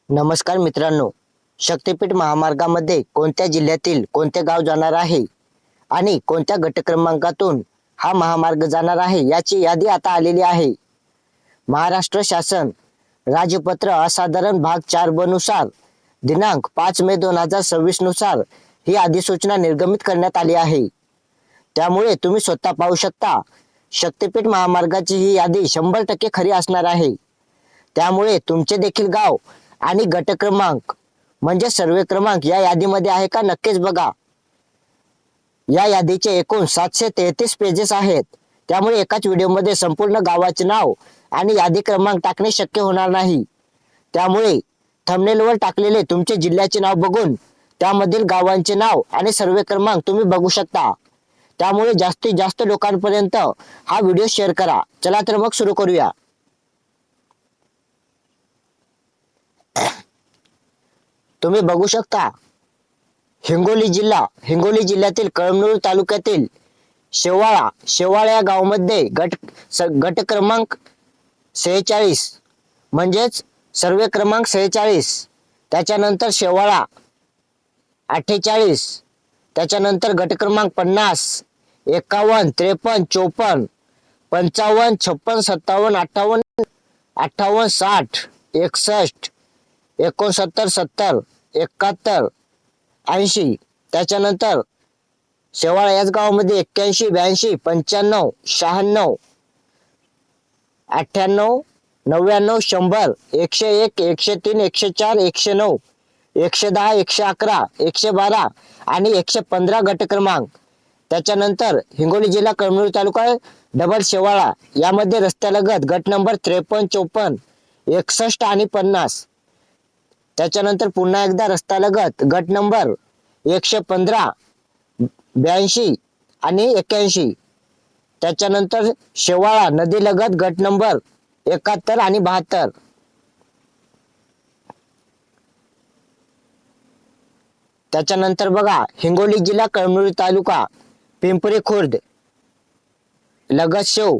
नमस्कार मित्रांनो, शक्तीपीठ महामार्गामध्ये कोणत्या जिल्ह्यातील कोणते गाव जाणार आहे आणि कोणत्या गट क्रमांकातून हा महामार्ग जाणार आहे याची यादी आता आलेली आहे. महाराष्ट्र शासन राजपत्र असाधारण भाग 4 नुसार दिनांक 5 मे 2026 नुसार ही अधिसूचना निर्गमित करण्यात आली आहे. त्यामुळे तुम्ही स्वतः पाहू शकता, शक्तीपीठ महामार्गाची ही यादी 100% खरी असणार आहे. त्यामुळे तुमचे देखील गाव आणि गट क्रमांक म्हणजे सर्वे क्रमांक या यादीमध्ये आहे का नक्कीच बघा. या यादीचे एकूण 733 पेजेस आहेत. त्यामुळे एकाच व्हिडिओमध्ये संपूर्ण गावाचे नाव आणि यादी क्रमांक टाकणे शक्य होणार नाही. त्यामुळे थंबनेलवर टाकलेले तुमचे जिल्ह्याचे नाव बघून त्यामधील गावांचे नाव आणि सर्वे क्रमांक तुम्ही बघू शकता. त्यामुळे जास्तीत जास्त लोकांपर्यंत हा व्हिडिओ शेअर करा. चला तर मग सुरू करूया. तुम्ही बघू शकता, हिंगोली जिल्ह्यातील कळमनुरी तालुक्यातील शेवाळा या गावामध्ये गट क्रमांक 46 म्हणजेच सर्वे क्रमांक 46, त्याच्यानंतर शेवाळा 48, त्याच्यानंतर गट क्रमांक 50, 51, 53, 54, 55, 56, 57, 58, 58, 60, 61, 69, 70, 71, 80, त्याच्यानंतर शेवाळा याच गावामध्ये 81, 82, 95, 96, 98, 99, 100, 101, 103, 104, 109, 110, 111, 112 आणि 115 गट क्रमांक. त्याच्यानंतर हिंगोली जिल्हा कळमनुरी तालुका डबल शेवाळा यामध्ये रस्त्यालगत गट नंबर 53, 54, 61 आणि 50. त्याच्यानंतर पुन्हा एकदा रस्त्यालगत गट नंबर 115, 82 आणि 81. त्याच्यानंतर शेवाळा नदीलगत गट नंबर 71 आणि 72. त्याच्यानंतर बघा, हिंगोली जिल्हा कळमनुरी तालुका पिंपरी खुर्द लगत शेव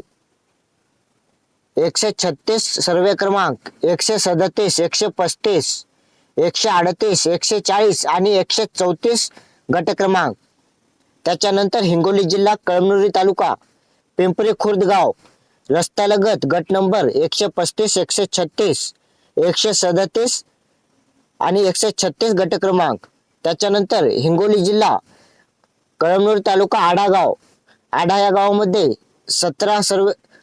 136 सर्वे क्रमांक, 137, 135, 138, 140 आणि 134 गट क्रमांक. त्याच्यानंतर हिंगोली जिल्हा कळमनुरी तालुका पिंपरी खुर्द गाव रस्त्यालगत गट नंबर 135, 136, 137 आणि 136 गट क्रमांक. त्याच्यानंतर हिंगोली जिल्हा कळमनुरी तालुका आढा या गावामध्ये 17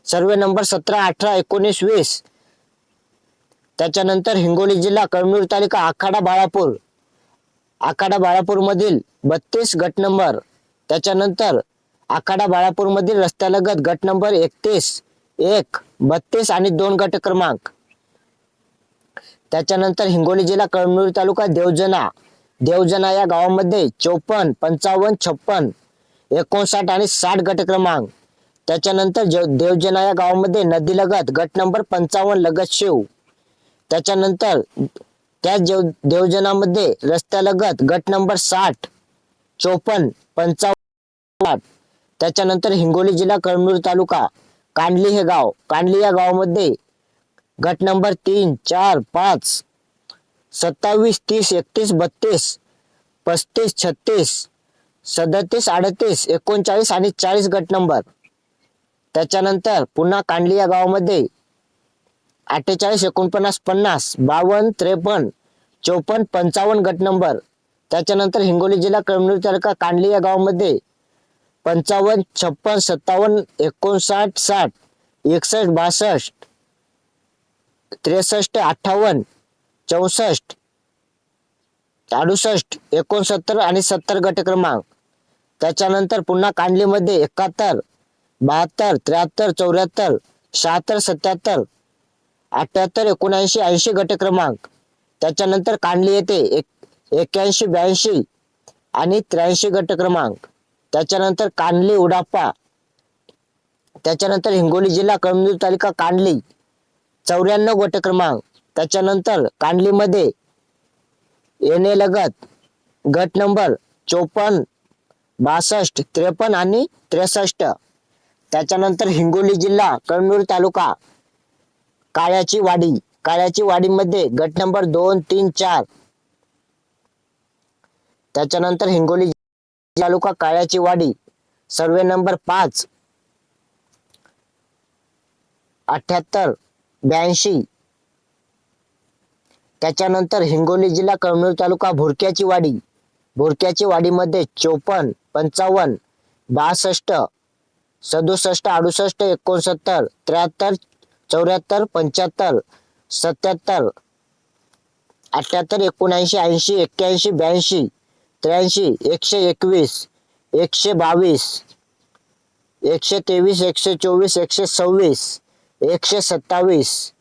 सर्वे नंबर 17, 18, 19, 20. त्याच्यानंतर हिंगोली जिल्हा कळमनुरी तालुका आखाडा बाळापूर मधील 32 गट नंबर. त्याच्यानंतर आखाडा बाळापूर मधील रस्त्यालगत गट नंबर 31, 1, 32 आणि 2 गट क्रमांक. त्याच्यानंतर हिंगोली जिल्हा कळमनुरी तालुका देवजना या गावामध्ये 54, 55, 56, 59 आणि 60 गट क्रमांक. त्याच्यानंतर देवजना या गावामध्ये नदीलगत गट नंबर 55 लगत शेव. त्याच्यानंतर त्या देवजनामध्ये रस्त्यालगत गट नंबर 60, 54, 55. त्याच्यानंतर हिंगोली जिल्हा कळमनुरी तालुका कांडली या गावामध्ये गट नंबर 3, 4, 5, 27, 30, 31, 32, 35, 36, 37, 38, 39 आणि 40 गट नंबर. त्याच्यानंतर पुन्हा कांडली या गावामध्ये 48, 49, 50, 52, 53, 54, 55 गट नंबर. त्याच्यानंतर हिंगोली जिल्हा कळमनुरी तालुका कांडली या गावामध्ये 55, 56, 57, 59, 60, 61, 62, 63, 58, 64, 68, 69 आणि 70 गट क्रमांक. त्याच्यानंतर पुन्हा कांडलीमध्ये 71, 72, 73, 74, 76, 77, 78, 79, 80 गट क्रमांक. त्याच्यानंतर कांडली येथे 81, 82 आणि 83 गट क्रमांक. त्याच्यानंतर कांडली उडापा. त्याच्यानंतर हिंगोली जिल्हा कळमनुरी तालुका कांडली 94 गट क्रमांक. त्याच्यानंतर कांडलीमध्ये येणे लगत गट नंबर 54, 62, 53 आणि 63. त्याच्यानंतर हिंगोली जिल्हा कळमनुरी तालुका काळ्याची वाडी काळ्याची वाडीमध्ये गट नंबर 2, 3, 4. त्याच्यानंतर हिंगोली तालुका काळ्याची वाडी सर्वे नंबर 5, 78, 82. त्याच्यानंतर हिंगोली जिल्हा कळमनुरी तालुका भुरक्याची वाडीमध्ये 54, 55, 62, 67, 68, 69, 73, 74, 75, 77, 78, 79, 80, 81, 82, 83, 121, 122, 123, 124, 126, 127,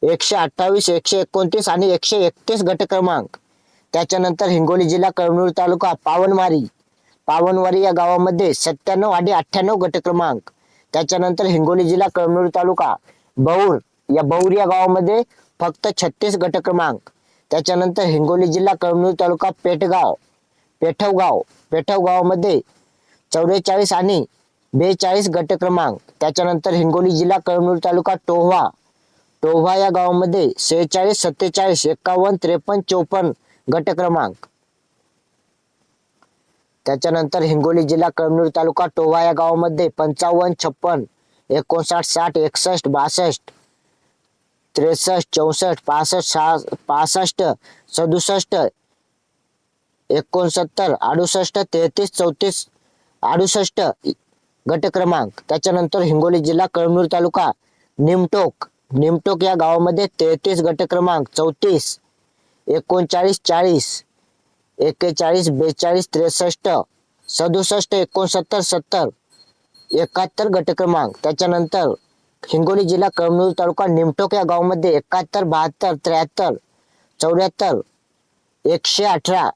128, 129 आणि 131 गट क्रमांक. त्याच्यानंतर हिंगोली जिल्हा कळमनुरी तालुका पावनवारी या गावामध्ये 97 आणि 98 गट क्रमांक. त्याच्यानंतर हिंगोली जिल्हा कळमनुरी तालुका बौर या गावामध्ये फक्त 36 गट क्रमांक. त्याच्यानंतर हिंगोली जिल्हा कळमनुरी तालुका पेठवगाव गावामध्ये 44 आणि 42 गट क्रमांक. त्याच्यानंतर हिंगोली जिल्हा कळमनुरी तालुका टोव्हा या गावामध्ये 46, 47, 51, 53, 54 गट क्रमांक. त्याच्यानंतर हिंगोली जिल्हा कळमनुरी तालुका टोव्हा या गावामध्ये 55, 56, 59, 60, 61, 62, 63, 64, 65, 67, 69, 68, 33, 34, 68 गट क्रमांक. त्याच्यानंतर हिंगोली जिल्हा कळमनुरी तालुका निमटोक या गावामध्ये 33 गट क्रमांक, 34, 39, 40, 41, 42, 63, 67, 69, 70, 71 गट क्रमांक. त्याच्यानंतर हिंगोली जिल्हा कळमनुरी तालुका निमटोक या गावामध्ये 71, 72, 73, 74, 118,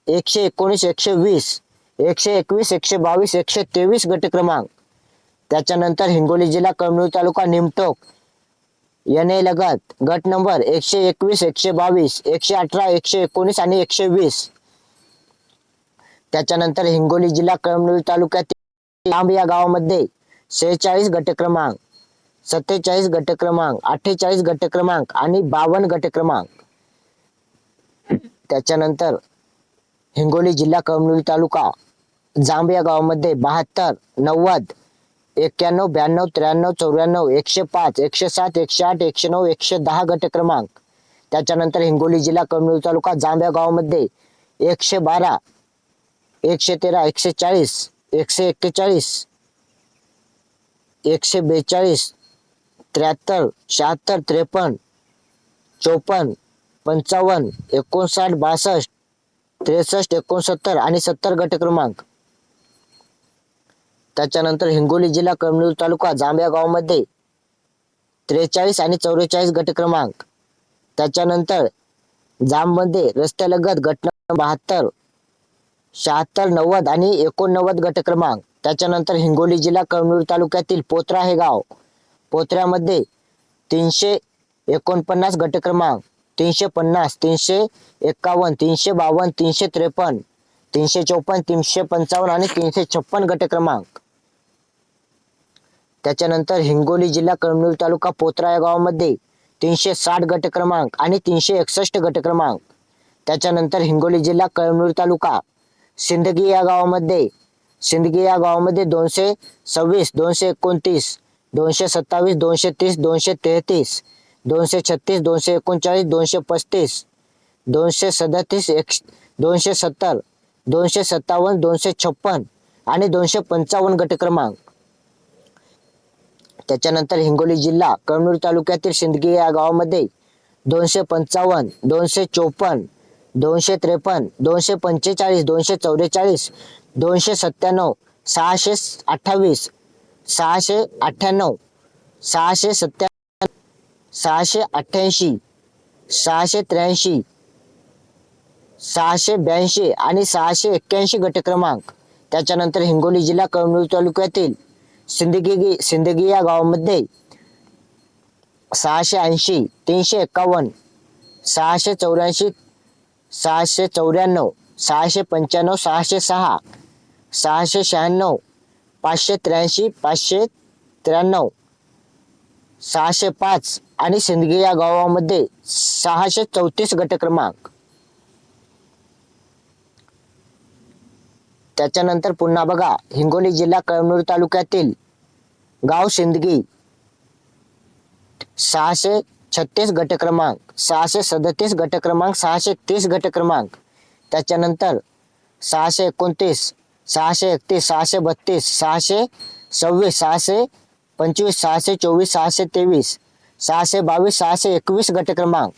119, 120, 121, 122, 123 गट क्रमांक. त्याच्यानंतर हिंगोली जिल्हा कळमनुरी तालुका निमटोक येणे लगत गट नंबर 121, 122, 118, 119 आणि 120. त्याच्यानंतर हिंगोली जिल्हा कळमनुरी तालुक्यातील लांब या गावामध्ये 46 गट क्रमांक, 47 गट क्रमांक, 48 गट क्रमांक आणि 52 गट क्रमांक. त्याच्यानंतर हिंगोली जिल्हा कळमनुरी तालुका जांब या गावामध्ये 72, 90, 91, 92, 93, 94, 105, 107, 108, 109, 110 गट क्रमांक. त्याच्यानंतर हिंगोली जिल्हा कळमनुरी तालुका जांब या गावामध्ये 112, 113, 140, 141, 142, 73, 76, 53, 54, 55, 59, 62, 63, 69 आणि 70 गट क्रमांक. त्याच्यानंतर हिंगोली जिल्हा कळमनुरी तालुका जांब या गावामध्ये 43 आणि 44 गट क्रमांक. त्याच्यानंतर जांबमध्ये रस्त्यालगत गट नंबर 72, 76, 90 आणि 89 गट क्रमांक. त्याच्यानंतर हिंगोली जिल्हा कळमनुरी तालुक्यातील पोत्रा हे गाव, पोत्र्यामध्ये 349 गट क्रमांक, 350, 351, 352, 353, 354, 355 आणि 356 गट क्रमांक. त्याच्यानंतर हिंगोली जिल्हा कळमनुरी तालुका पोत्रा या गावामध्ये 360 गट क्रमांक आणि 361 गट क्रमांक. त्याच्यानंतर हिंगोली जिल्हा कळमनुरी तालुका सिंदगी या गावामध्ये 226, 229, 227, 230, 233, 236, 239, 235, 237, 270, 257, 256 आणि 255 गट क्रमांक. त्याच्यानंतर हिंगोली जिल्हा कळमनुरी तालुक्यातील सिंदगी या गावामध्ये 255, 254, 253, 245, 244, 297, 628, 698, 687, 688, 683, 682 आणि 681 गट क्रमांक. त्याच्यानंतर हिंगोली जिल्हा कळमनुरी तालुक्यातील सिंदगी या गावामध्ये 680, 351, 684, 694, 695, 606, 696, 583, 593, 605 आणि सिंदगी या गावामध्ये 634 गट क्रमांक. त्याच्यानंतर पुन्हा बघा, हिंगोली जिल्हा कळमनुरी तालुक्यातील गाव सिंदगी 636 गट क्रमांक, 637 गट क्रमांक, 630 गट क्रमांक. त्याच्यानंतर 629, 631, 632, 626, 625, 624, 623, 622, 621 गट क्रमांक.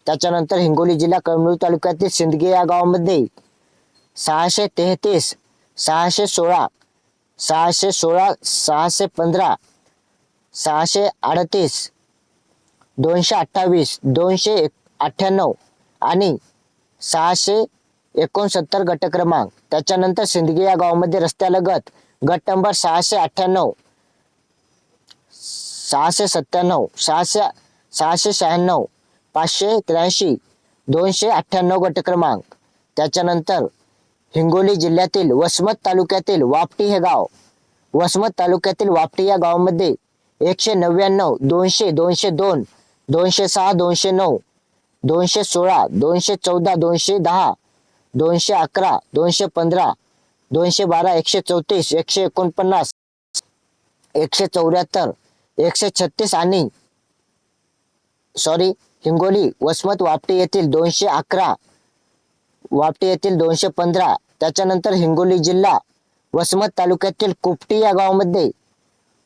त्याच्यानंतर हिंगोली जिल्हा कळमनुरी तालुक्यातील सिंदगी या गावामध्ये 633, 616, 616, 615, 638, 228, 298 आणि 669 गट क्रमांक. त्याच्यानंतर सिंदगी या गावामध्ये रस्त्यालगत गट नंबर 698, 697, 696, 583, 298 गट क्रमांक. त्याच्यानंतर हिंगोली जिल्ह्यातील वसमत तालुक्यातील वापटी हे गाव, वसमत तालुक्यातील वापटी या गावामध्ये 199, 200, 202, 206, 209, 216, 214, 210, 211, 215, 212, 134, 149, 174, 136 आणि हिंगोली वसमत वापटी येथील 211, वापटी येथील 215. त्याच्यानंतर हिंगोली जिल्हा वसमत तालुक्यातील कुपटी या गावामध्ये,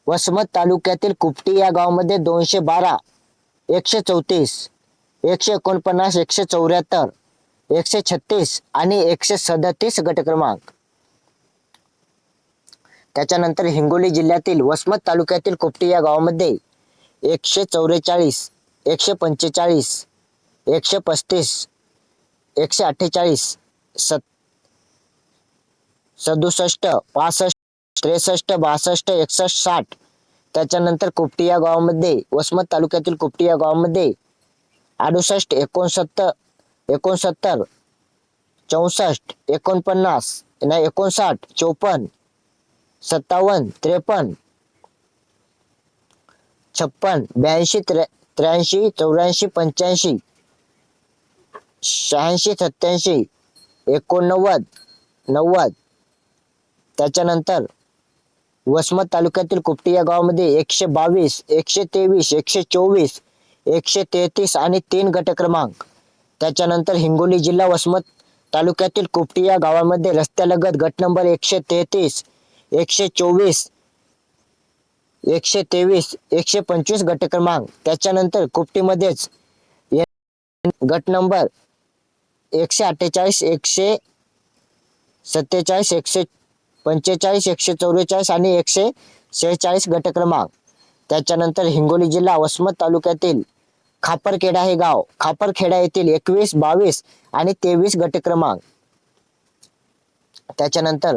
वसमत तालुक्यातील कुपटी या गावामध्ये 212, 134, 149, 174, 136 आणि 137 गट क्रमांक. त्याच्यानंतर हिंगोली जिल्ह्यातील वसमत तालुक्यातील कुपटी या गावामध्ये 144, 145, 135, 148, 67, 65, 63, 62, 61, 60. त्याच्यानंतर कुपटी या गावामध्ये, वसमत तालुक्यातील कुपटी या गावामध्ये 68, 69, 64, 64, 49, 59, 54, 57, 53, 56, 82, 83, 84, 85, 86, 87, 89, 90. त्याच्यानंतर वसमत तालुक्यातील कुपटी या गावामध्ये 122, 123, 124, 133 आणि 3 गट क्रमांक. त्याच्यानंतर हिंगोली जिल्हा वसमत तालुक्यातील कुपटी या गावामध्ये रस्त्यालगत गट नंबर 133, 124, 123, 125 गट क्रमांक. त्याच्यानंतर कुपटीमध्येच गट नंबर 148, 147, 145, 144 आणि 146 गट क्रमांक. त्याच्यानंतर हिंगोली जिल्हा वसमत तालुक्यातील खापरखेडा हे गाव, खापरखेडा येथील 21, 22 आणि 23 गट क्रमांक. त्याच्यानंतर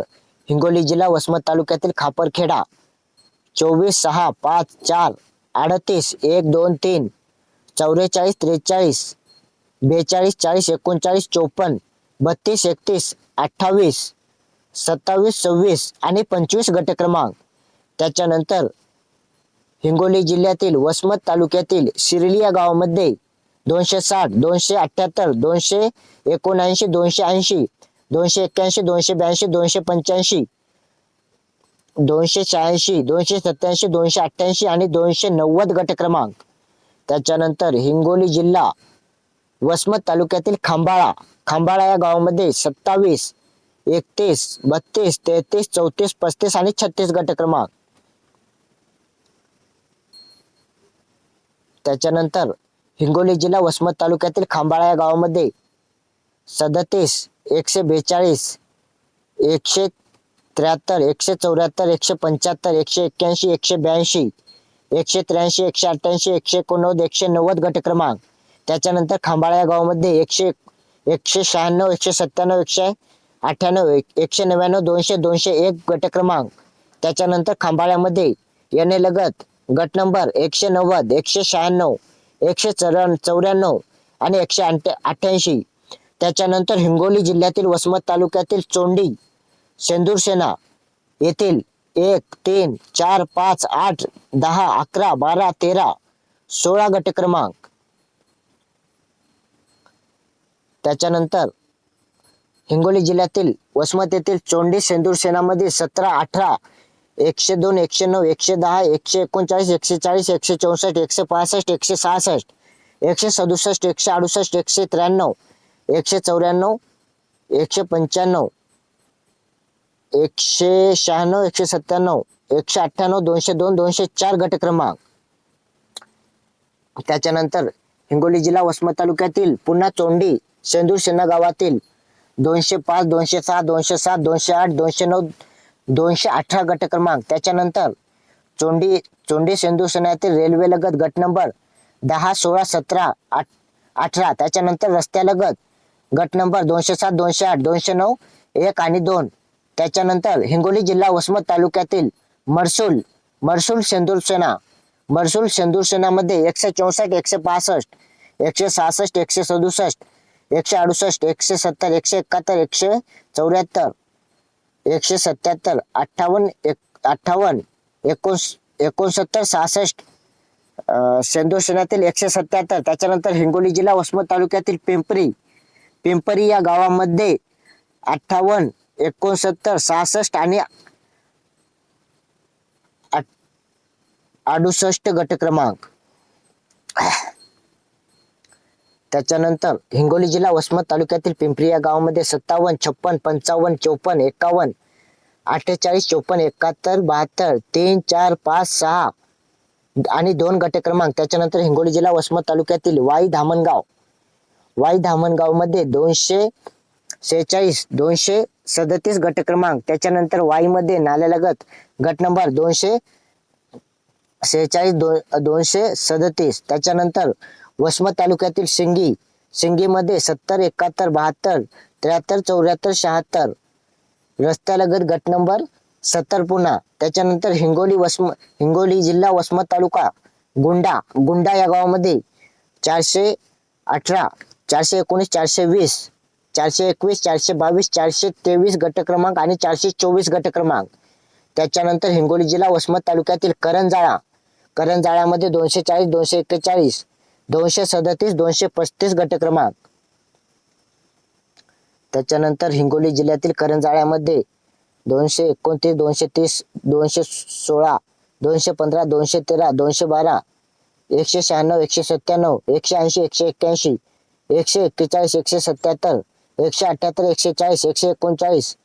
हिंगोली जिल्हा वसमत तालुक्यातील खापरखेडा 24, 6, 5, 4, 38, 1, 2, 3, 44, 43, 42, 40, 39, 54, 32, 31, 28, 27, 26 आणि 25 गट क्रमांक. त्याच्यानंतर हिंगोली जिल्ह्यातील वसमत तालुक्यातील शिरली या गावामध्ये 260, 278, 279, 280, 281, 282, 285, 286, 287, 288 आणि 290 गट क्रमांक. त्याच्यानंतर हिंगोली जिल्हा वसमत तालुक्यातील खांबाळा या गावामध्ये 27, 31, 32, 33, 34, 35 आणि 36 गट क्रमांक. त्याच्यानंतर हिंगोली जिल्हा वसमत तालुक्यातील खांबाळा या गावामध्ये 37, 142, 173, 174, 175, 181, 182, 183, 188, 189, 190 गट क्रमांक. त्याच्यानंतर खांबाळा या गावामध्ये 196, 197, 198, 199, 200, 201 गट क्रमांक. त्याच्यानंतर खांबाळ्यामध्ये येणे लगत गट नंबर 190, 196, 194 आणि 188. त्याच्यानंतर हिंगोली जिल्ह्यातील वसमत तालुक्यातील चोंडी शेंदूरसेना येथील 1, 3, 4, 5, 8, 10, 11, 12, 13, 16 गट क्रमांक. त्याच्यानंतर हिंगोली जिल्ह्यातील वसमत येथील चोंडी सेंदूर सेनामध्ये 17, 18, 102, 109, 110, 139, 140, 164, 165, 166, 167, 168, 193, 194, 195, 196, 197, 198, 202, 204 गट क्रमांक. त्याच्यानंतर हिंगोली जिल्हा वसमत तालुक्यातील पुन्हा चोंडी सेंदूर सेना गावातील 205, 206, 207, 208, 209, 218 गट क्रमांक. त्याच्यानंतर चोंडी सेंदूर सेनातील रेल्वे लगत गट नंबर 10, 16, 17, 18. त्याच्यानंतर रस्त्यालगत गट नंबर 207, 208, 209, 1 आणि 2. त्याच्यानंतर हिंगोली जिल्हा वसमत तालुक्यातील मरसूल सेंदूर सेनामध्ये 164, 165, 166, 167, 168, 170, 171, 174, 177, 58, 69, 66 सेंदूर सेनातील 177. त्याच्यानंतर हिंगोली जिल्हा वसमत तालुक्यातील पिंपरी या गावामध्ये 58, 69, 66 आणि 68 गट क्रमांक. त्याच्यानंतर हिंगोली जिल्हा वसमत तालुक्यातील पिंपरी या गावामध्ये 57, 56, 55, 54, 51, 48, 54, 71, 72, 3, 4, 5, 6 आणि 2 गट क्रमांक. त्याच्यानंतर हिंगोली जिल्हा वसमत तालुक्यातील वाई धामणगाव मध्ये 246, 237 गट क्रमांक. त्याच्यानंतर वाई मध्ये नाल्यालगत गट नंबर 246, 237. त्याच्यानंतर वसमत तालुक्यातील सिंगी मध्ये 70, 71, 72, 73, 74, 76 रस्त्यालगत गट नंबर 70 पुन्हा. त्याच्यानंतर हिंगोली जिल्हा वसमत तालुका गुंडा या गावामध्ये 418, 419, 420, 421, 422, 423 गट क्रमांक आणि 424 गट क्रमांक. त्याच्यानंतर हिंगोली जिल्हा वसमत तालुक्यातील करंजाळ्यामध्ये 240, 241, 237, 235 गट क्रमांक. त्याच्यानंतर हिंगोली जिल्ह्यातील करंजाळ्यामध्ये 229, 230, 216, 215, 213, 212, 196, 197, 180, 181, 141, 177, 178, 140, 139,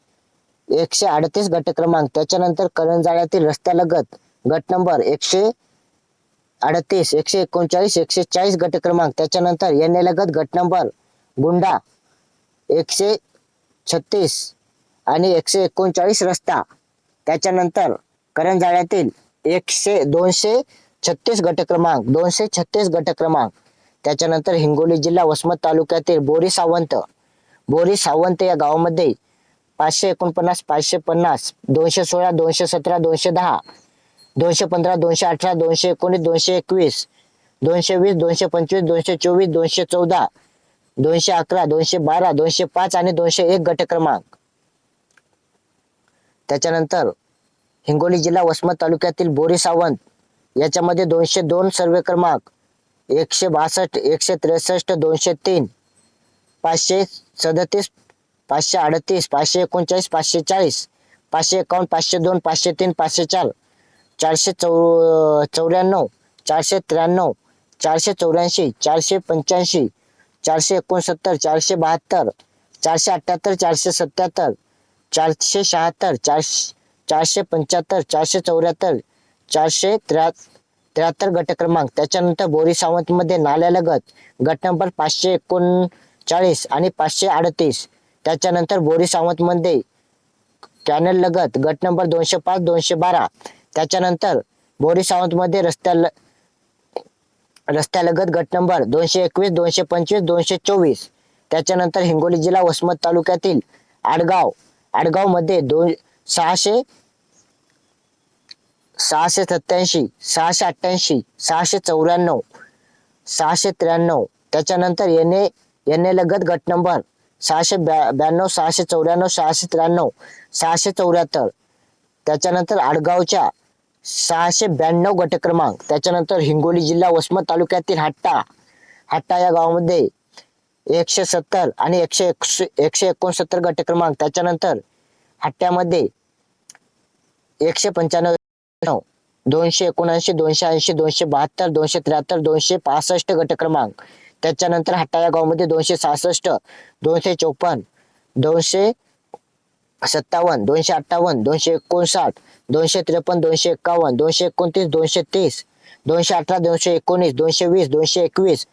138 गट क्रमांक. त्याच्यानंतर करंजाळ्यातील रस्त्यालगत गट नंबर 138, 139, 140 गट क्रमांक. त्याच्यानंतर येणेलगत गट नंबर गुंडा 136 आणि 139 रस्ता. त्याच्यानंतर करंजाळ्यातील 236 गट क्रमांक, 236 गट क्रमांक. त्याच्यानंतर हिंगोली जिल्हा वसमत तालुक्यातील बोरी सावंत या गावामध्ये 549, 550, 216, 217, 210, 215, 218, 219, 221, 220, 225, 224, 214, 211, 212, 205 आणि 201 गट क्रमांक. त्याच्यानंतर हिंगोली जिल्हा वसमत तालुक्यातील बोरी सावंत याच्यामध्ये 202 सर्वे क्रमांक, 162, 163, 203, 537, 538, 539, 540, 551, 502, 503, 504, 494, 493, 484, 485, 469, 472, 478, 477, 476, 475, 474, 473 गट क्रमांक. त्याच्यानंतर बोरी सावंत मध्ये नाल्यालगत गट नंबर 539 आणि 538. त्याच्यानंतर बोरी सावंत मध्ये कॅनल लगत गट नंबर 205, 212. त्याच्यानंतर बोरी सावंत मध्ये रस्त्यालगत गट नंबर 221, 225, 224. त्याच्यानंतर हिंगोली जिल्हा वसमत तालुक्यातील आडगाव मध्ये 687, 688, 694, 693. त्याच्यानंतर येणे लगत गट नंबर 692, 694, 693, 674. त्याच्यानंतर आडगावच्या 692 गट क्रमांक. त्याच्यानंतर हिंगोली जिल्हा वसमत तालुक्यातील हट्टा या गावामध्ये 170 आणि 169 गट क्रमांक. त्याच्यानंतर हट्ट्यामध्ये 195, 279, 280, 272, 273, 265 गट क्रमांक. त्याच्यानंतर हट्टा या गावामध्ये 266, 254, 257, 258, 259, 253, 251, 229, 230, 218, 219, 220, 221,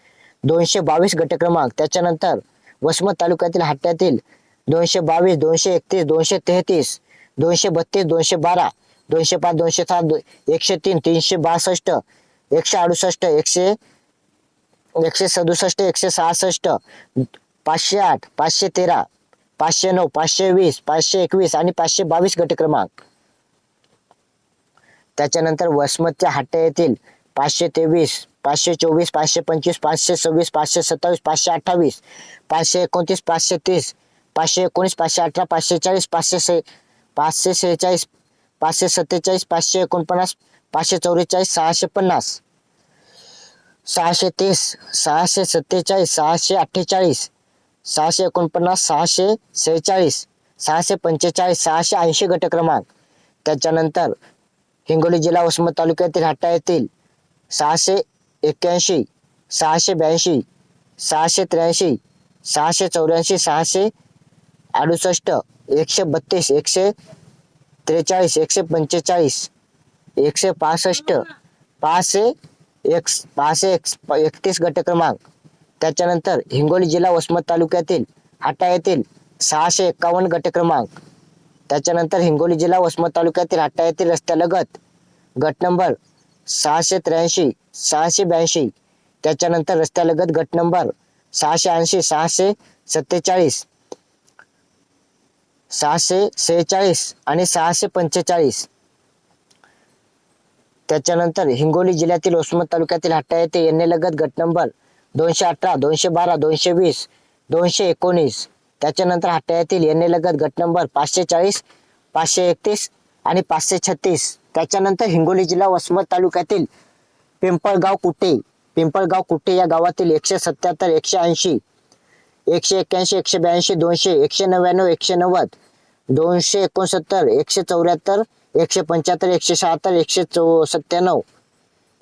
222 गट क्रमांक. त्याच्यानंतर वसमत तालुक्यातील हट्ट्यातील 222, 231, 233, 232, 212, 205, 207, 103, 362, 168, 167, 166, 508, 513, 509, 520, 521 आणि 522 गट क्रमांक. त्याच्यानंतर वसमतच्या हट्टा येथील 523, 524, 525, 526, 527, 528, 529, 530, 519, 518, 540, 546, 547, 549, 544, 650, 630, 647, 648, 649, 646, 645, 680 गट क्रमांक. त्याच्यानंतर हिंगोली जिल्हा वसमत तालुक्यातील हट्टा येथील 681, 682, 683, 684, 668, 132, 143, 145, 165, 531 गट क्रमांक. त्याच्यानंतर हिंगोली जिल्हा वसमत तालुक्यातील हट्टा येथील 651 गट क्रमांक. त्याच्यानंतर हिंगोली जिल्हा वसमत तालुक्यातील हट्टा येथील रस्त्यालगत गट नंबर 683, 682. त्याच्यानंतर रस्त्यालगत गट नंबर 680, 647, 646 आणि 645. त्याच्यानंतर हिंगोली जिल्ह्यातील वसमत तालुक्यातील हट्टा येथे येणेलगत गट नंबर 218, 212, 220, 219. त्याच्यानंतर हट्टा येथील येणेलगत गट नंबर 540, 531 आणि 536. त्याच्यानंतर हिंगोली जिल्हा वसमत तालुक्यातील पिंपळगाव कुटे या गावातील 177, 180, 181, 182, 200, 199, 190, 269, 174, 175, 176, 197,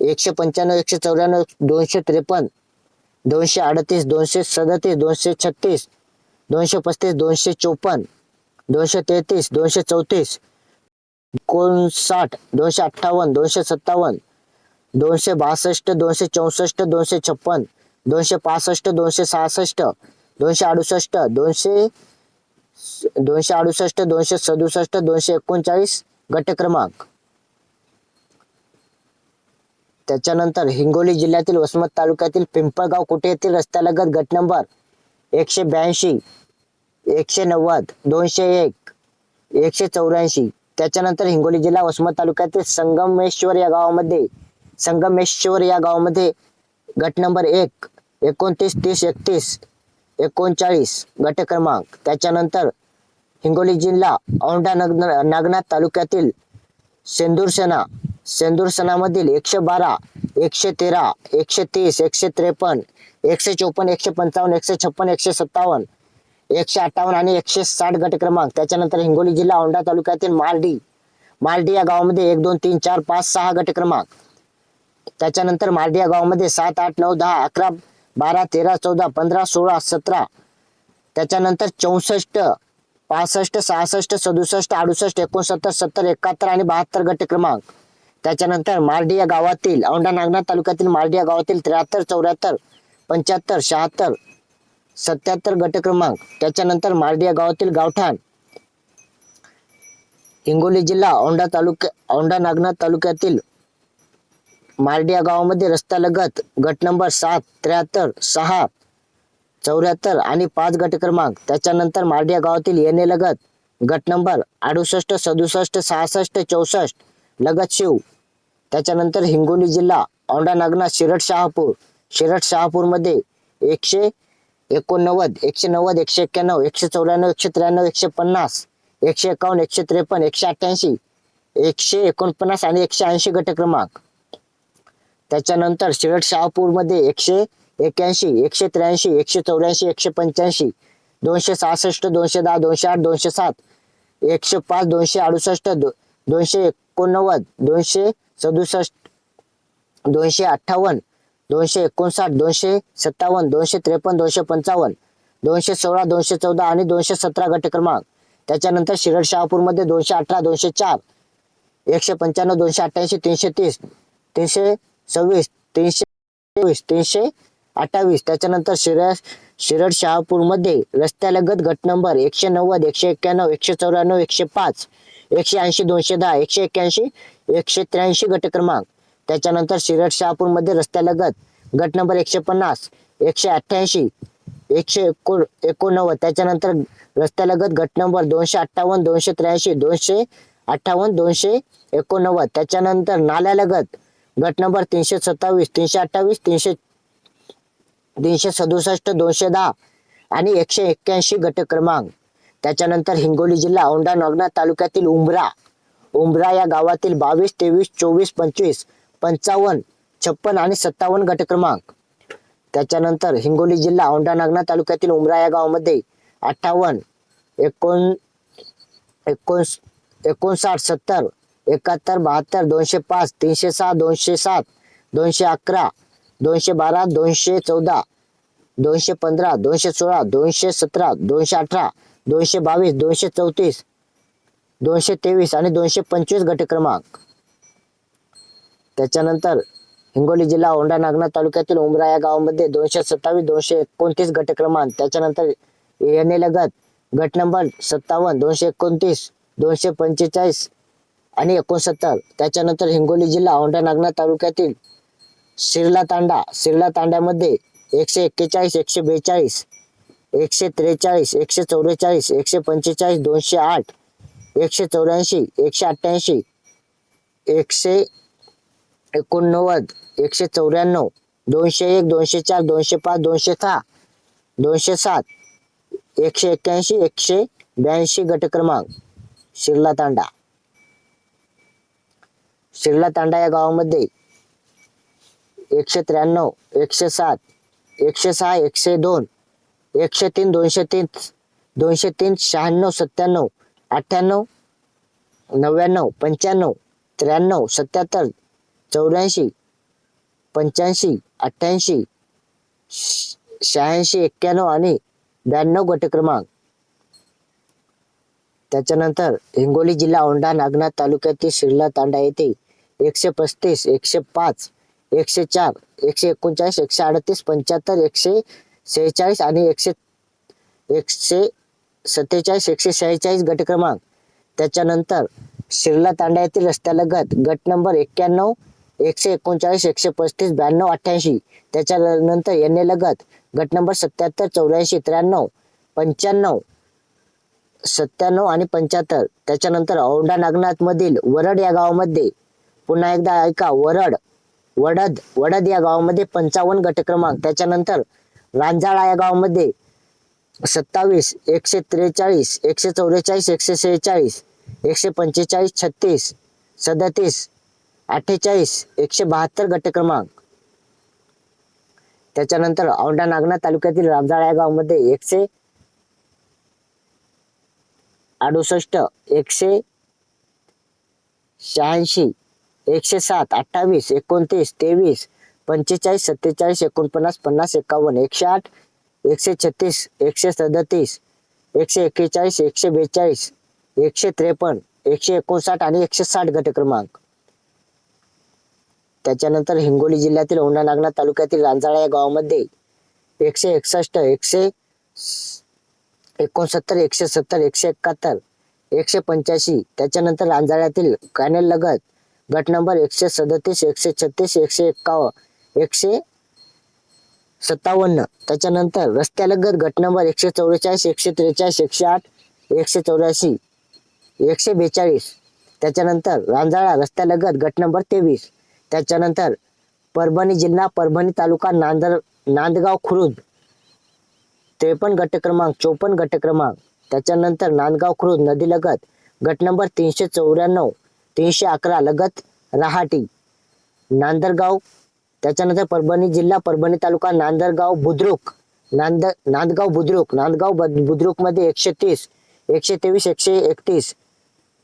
195, 194, 253, 238, 237, 236, 235, 254, 233, 234, 59, 258, 257, 262, 264, 256, 265, 266, 268, 268, 267, 239 गट क्रमांक. त्याच्यानंतर हिंगोली जिल्ह्यातील वसमत तालुक्यातील पिंपळगाव कुटे येथील रस्त्यालगत गट नंबर 182, 190, 201, 184. त्याच्यानंतर हिंगोली जिल्हा वसमत तालुक्यातील संगमेश्वर या गावामध्ये गट नंबर 1, 29, 30, 31, 39 गट क्रमांक. त्याच्यानंतर हिंगोली जिल्हा औंढा नागनाथ तालुक्यातील सेंदूरसणामधील 112, 113, 130, 153, 154, 155, 156, 157, 158 आणि 160 गट क्रमांक. त्याच्यानंतर हिंगोली जिल्हा औंढा तालुक्यातील मार्डी या गावामध्ये 1, 2, 3, 4, 5, 6 गट क्रमांक. त्याच्यानंतर मार्डी या गावामध्ये 7, 8, 9, 10, 11, 12, 13, 14, 15, 16, 17. त्याच्यानंतर 64, 65, 66, 67, 68, 69, 70, 71 आणि 72 गट क्रमांक. त्याच्यानंतर मार्डी या गावातील औंढा नागनाथ तालुक्यातील मार्डी या गावातील 73, 74, 75, 76, 77 गट क्रमांक. त्याच्यानंतर मार्डी या गावातील गावठाण. हिंगोली जिल्हा औंढा नागनाथ तालुक्यातील मार्डी या गावामध्ये रस्त्यालगत गट नंबर 7, 73, 6, 74 आणि 5 गट क्रमांक. त्याच्यानंतर मार्डी या गावातील येणेलगत गट नंबर 68, 67, 66, 64 लगत शिव. त्याच्यानंतर हिंगोली जिल्हा औंढा नागनाथ शिरड शहापूर मध्ये 189, 190, 191, 194, 153, 150, 151, 153, 188, 149 आणि 180 गट क्रमांक. त्याच्यानंतर शिरड शहापूर मध्ये 181, 183, 184, 185, 266, 210, 208, 207, 105, 268, 289, 267, 258, 259, 257, 253, 255, 216, 214 आणि 217 गट क्रमांक. त्याच्यानंतर शिरड शहापूर मध्ये 218, 204, 195, 288, 330, 326, 323, 328. त्याच्यानंतर शिरड शहापूर मध्ये रस्त्यालगत गट नंबर 190, 191, 194, 105, 180, 210, 181, 183 गट क्रमांक. त्याच्यानंतर शिरड शहापूर मध्ये रस्त्यालगत गट नंबर 150, 188, 189. त्याच्यानंतर रस्त्यालगत गट नंबर 258, 283, 258, 289. त्याच्यानंतर नाल्यालगत गट नंबर 327, 328, 367, 210 आणि 181 गट क्रमांक. त्याच्यानंतर हिंगोली जिल्हा औंढा नागनाथ तालुक्यातील उंबरा या गावातील 22, 23, 24, 25, 55, 56 आणि 57 गट क्रमांक. त्याच्यानंतर हिंगोली जिल्हा औंढा नागनाथ तालुक्यातील उंबरा या गावामध्ये 58, 59, 70, 71, 72, 205, 306, 207, 211, 212, 214, 215, 216, 217, 218, 222, 234, 223 आणि 225 गट क्रमांक. त्याच्यानंतर हिंगोली जिल्हा औंढा नागनाथ तालुक्यातील उंबरा या गावामध्ये 227, 229 गट क्रमांक. त्याच्यानंतर येणेलगत गट नंबर 57, 229, 245 आणि 69. त्याच्यानंतर हिंगोली जिल्हा औंढा नागनाथ तालुक्यातील शिरला तांड्यामध्ये 141, 142, 143, 144, 145, 208, 184, 188, 189, 194, 201, 204, 205, 206, 207, 181, 182 गट क्रमांक. शिरला तांडा या गावामध्ये 193, 107, 106, 102, 103, 203, 203, 96, 97, 98, 99, 95, 93, 77, 84, 85, 88, 86, 91 आणि 92 गट क्रमांक. त्याच्यानंतर हिंगोली जिल्हा औंढा नागनाथ तालुक्यातील शिरला तांडा येथे 135, 105, 104, 139, 138, 75, 146 आणि 147, 146 गट क्रमांक. त्याच्यानंतर शिरला तांडा येथील रस्त्यालगत गट नंबर 91, 139, 135, 92, 88. त्याच्यानंतर येणेलगत गट नंबर 77, 84, 93, 95, 97 आणि 75. त्याच्यानंतर औंढा नागनाथ मधील वरड या गावामध्ये पुन्हा एकदा ऐका वडद या गावामध्ये 55 गट क्रमांक. त्याच्यानंतर रांजाळा या गावामध्ये 27, 143, 144, 146, 145, 36, 37, 48, 172 गट क्रमांक. त्याच्यानंतर औंढा नागनाथ तालुक्यातील रांजाळा या गावामध्ये 168, 186, 107, 28, 29, 23, 45, 47, 49, 50, 51, 108, 136, 137, 141, 142, 153, 159 आणि 160 गट क्रमांक. त्याच्यानंतर हिंगोली जिल्ह्यातील औंढा नागनाथ तालुक्यातील रांजाळा या गावामध्ये 161, 169, 170, 171, 185. त्याच्यानंतर रांजाळ्यातील कॅनेल लगत गट नंबर 137, 136, 151, 157. त्याच्यानंतर रस्त्यालगत गट नंबर 144, 143, 108, 184, 142. त्याच्यानंतर रांजाळा रस्त्यालगत गट नंबर 23. त्याच्यानंतर परभणी जिल्हा परभणी तालुका नांदगाव खुर्द 53 गट क्रमांक, 54 गट क्रमांक. त्याच्यानंतर नांदगाव खुर्द नदीलगत गट नंबर 394, 311 लगत रहाटी. नांदरगाव, त्याच्यानंतर परभणी जिल्हा परभणी तालुका नांदरगाव बुद्रुक, नांदगाव बुद्रुक मध्ये 130, 123, 131,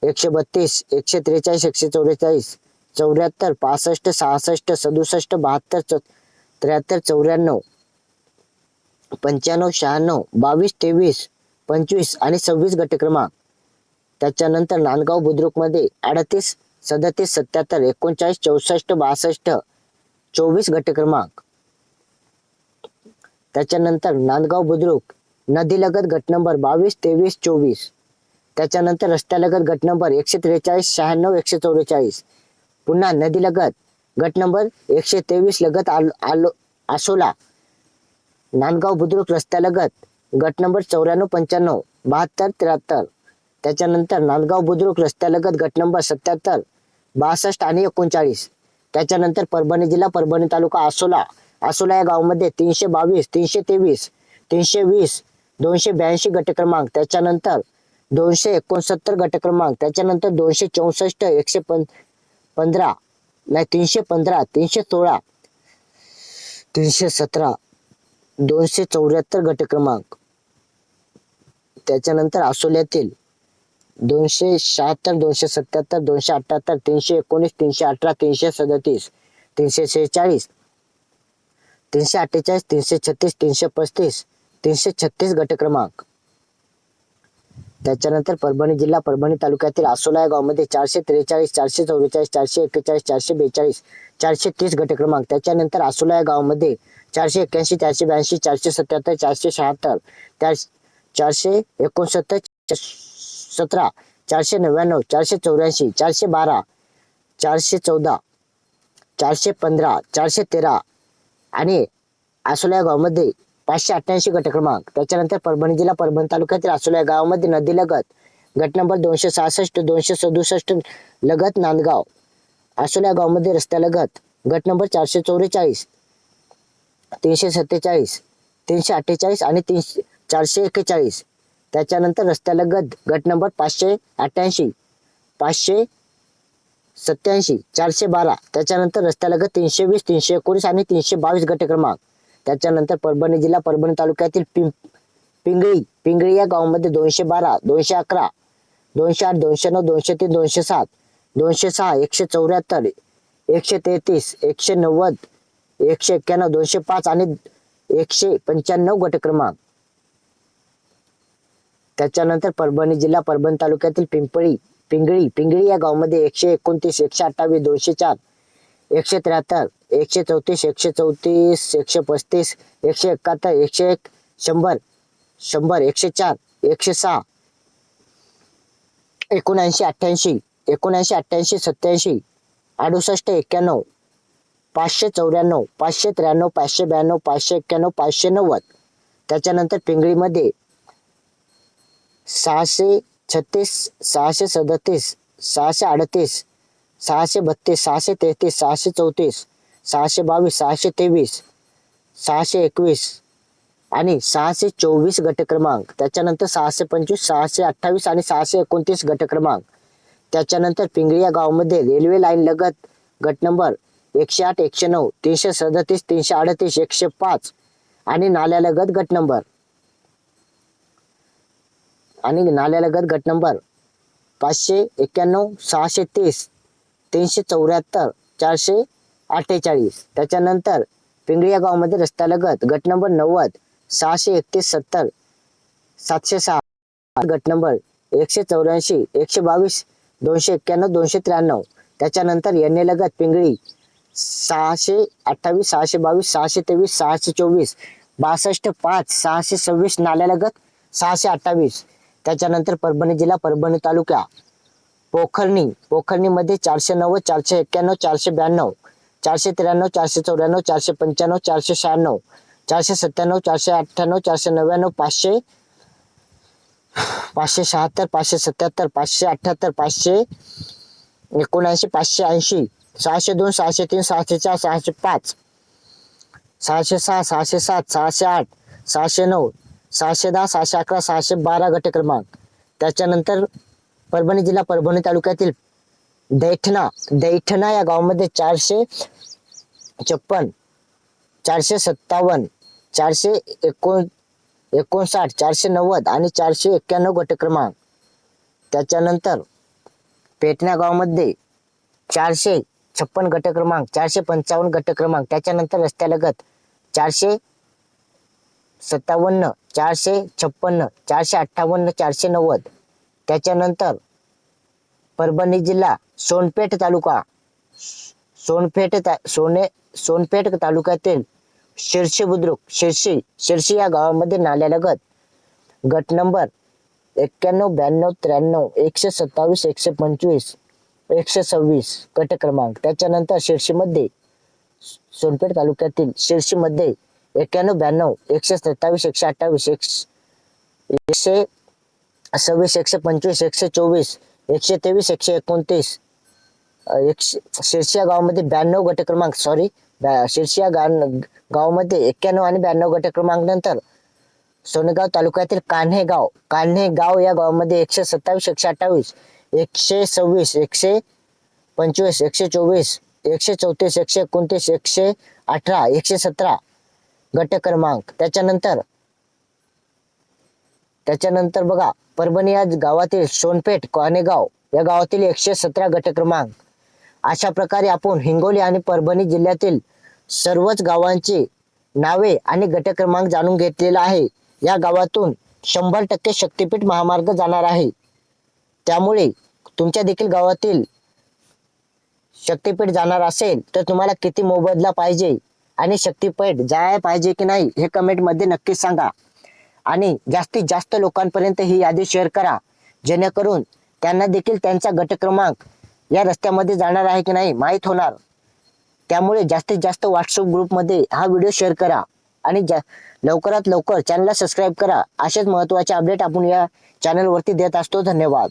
132, 143, 144, 74, 65, 66, 67, 72, 73, 94, 95, 96, 22, 23, 25 आणि 26 गट क्रमांक. त्याच्यानंतर नांदगाव बुद्रुक मध्ये 38, 37, 77, 39, 64, 62, 24 गट क्रमांक. त्याच्यानंतर नांदगाव बुद्रुक नदीलगत गट नंबर 22, 23, 24. त्याच्यानंतर रस्त्यालगत गट नंबर 143, 96, 144. पुन्हा नदीलगत गट नंबर 123 लगत आसोला. नांदगाव बुद्रुक रस्त्यालगत गट नंबर 94, 95, 72, 73. त्याच्यानंतर नांदगाव बुद्रुक रस्त्यालगत गट नंबर 77, 62 आणि 39. त्याच्यानंतर परभणी जिल्हा परभणी तालुका आसोला या गावामध्ये 322, 323, 320, 282 गट क्रमांक. त्याच्यानंतर 269 गट क्रमांक. त्याच्यानंतर 264, 115 नाही 315, 316, 317, 274 गट क्रमांक. त्याच्यानंतर आसोल्यातील 276, 277, 278, 319, 318, 337, 346, 348, 336, 335, 336 गट क्रमांक. त्याच्यानंतर परभणी जिल्हा परभणी तालुक्यातील आसोला या गावामध्ये 443, 444, 441, 442, 430 गट क्रमांक. त्याच्यानंतर आसोला या गावामध्ये 481, 482, 477, 476, 469, 17, 499, 484, 412, 414, 415, 413 आणि आसोला या गावामध्ये 588 गट क्रमांक. त्याच्यानंतर परभणी जिल्हा परभणी तालुक्यातील आसोला या गावामध्ये नदीलगत गट नंबर 266, 267 लगत नांदगाव. आसोला या गावामध्ये रस्त्यालगत गट नंबर 444, 347, 348 आणि 441. त्याच्यानंतर रस्त्यालगत गट नंबर 588, 587, 412. त्याच्यानंतर रस्त्यालगत 320, 319 आणि 322 गट क्रमांक. त्याच्यानंतर परभणी जिल्हा परभणी तालुक्यातील पिंगळी या गावामध्ये 212, 211, 208, 209, 203, 207, 206, 174, 133, 190, 191, 205 आणि 195 गट क्रमांक. त्याच्यानंतर परभणी जिल्हा परभणी तालुक्यातील पिंगळी या गावामध्ये 129, 128, 204, 173, 134, 134, 135, 171, 101, 100, 104, 106, 79, 88, 79, 88, 87, 68, 91, 594, 593, 592, 591, 590. त्याच्यानंतर पिंगळीमध्ये 636, 637, 638, 632, 633, 634, 622, 623, 621 आणि 624 गट क्रमांक. त्याच्यानंतर 625, 628 आणि 629 गट क्रमांक. त्याच्यानंतर पिंगळी या गावामध्ये रेल्वे लाईन लगत गट नंबर 108, 109, 337, 338, 105 आणि नाल्यालगत गट नंबर 591, 630, 374, 448. त्याच्यानंतर पिंगळी या गावामध्ये रस्त्यालगत गट नंबर 90, 631, 70, 706 गट नंबर 184, 122, 291, 293. त्याच्यानंतर एने लगत पिंगळी 628, 622, 623, 624, 62, 5, 626 नाल्यालगत 628. त्याच्यानंतर परभणी जिल्हा परभणी तालुका पोखर्णी मध्ये 490, 491, 492, 493, 494, 495, 496, 497, 498, 499, 500, 576, 577, 578, 579, 580, 602, 603, 604, 605, 606, 607, 608, 609, 610, 611, 612 गट क्रमांक. त्याच्यानंतर परभणी जिल्हा परभणी तालुक्यातील दैठणा या गावामध्ये 456, 457, 459, 490 आणि 491 गट क्रमांक. त्याच्यानंतर पेटणा गावामध्ये 456 गट क्रमांक, 455 गट क्रमांक. त्याच्यानंतर रस्त्यालगत 457, 456, 458, 490. त्याच्यानंतर परभणी जिल्हा सोनपेठ तालुका, सोनपेठ तालुक्यातील शिरशी या गावामध्ये नाल्यालगत गट नंबर 91, 92, 93, 127, 125, 126 गट क्रमांक. त्याच्यानंतर सोनपेठ तालुक्यातील शिर्शीमध्ये 91, 92, 127, 128, 126, 125, 124, 123, 129. शिर्शी या गावामध्ये 92 गट क्रमांक, शिर्शी या गावामध्ये 91 आणि 92 गट क्रमांक. नंतर सोनेगाव तालुक्यातील कान्हेगाव या गावामध्ये 127, 128, 126, 125, 124, 134, 129, 118, 117 गट क्रमांक. त्याच्यानंतर बघा, परभणी या गावातील सोनपेठ कान्हेगाव या गावातील 117 गट क्रमांक. अशा प्रकारे आपण हिंगोली आणि परभणी जिल्ह्यातील सर्वच गावांची नावे आणि गट क्रमांक जाणून घेतलेला आहे. या गावातून 100% शक्तिपीठ महामार्ग जाणार आहे. त्यामुळे तुमच्या देखील गावातील शक्तिपीठ जाणार असेल तर तुम्हाला किती मोबदला पाहिजे आणि शक्तिपीठ जायला पाहिजे की नाही हे कमेंट मध्ये नक्कीच सांगा. आणि जास्तीत जास्त लोकांपर्यंत ही यादी शेअर करा, जेणेकरून त्यांना देखील त्यांचा गट क्रमांक या रस्त्यामध्ये जाणार आहे की नाही माहीत होणार. त्यामुळे जास्तीत जास्त व्हॉट्सअप ग्रुपमध्ये हा व्हिडिओ शेअर करा आणि लवकरात लवकर चॅनलला सबस्क्राईब करा. असेच महत्त्वाचे अपडेट आपण या चॅनलवरती देत असतो. धन्यवाद.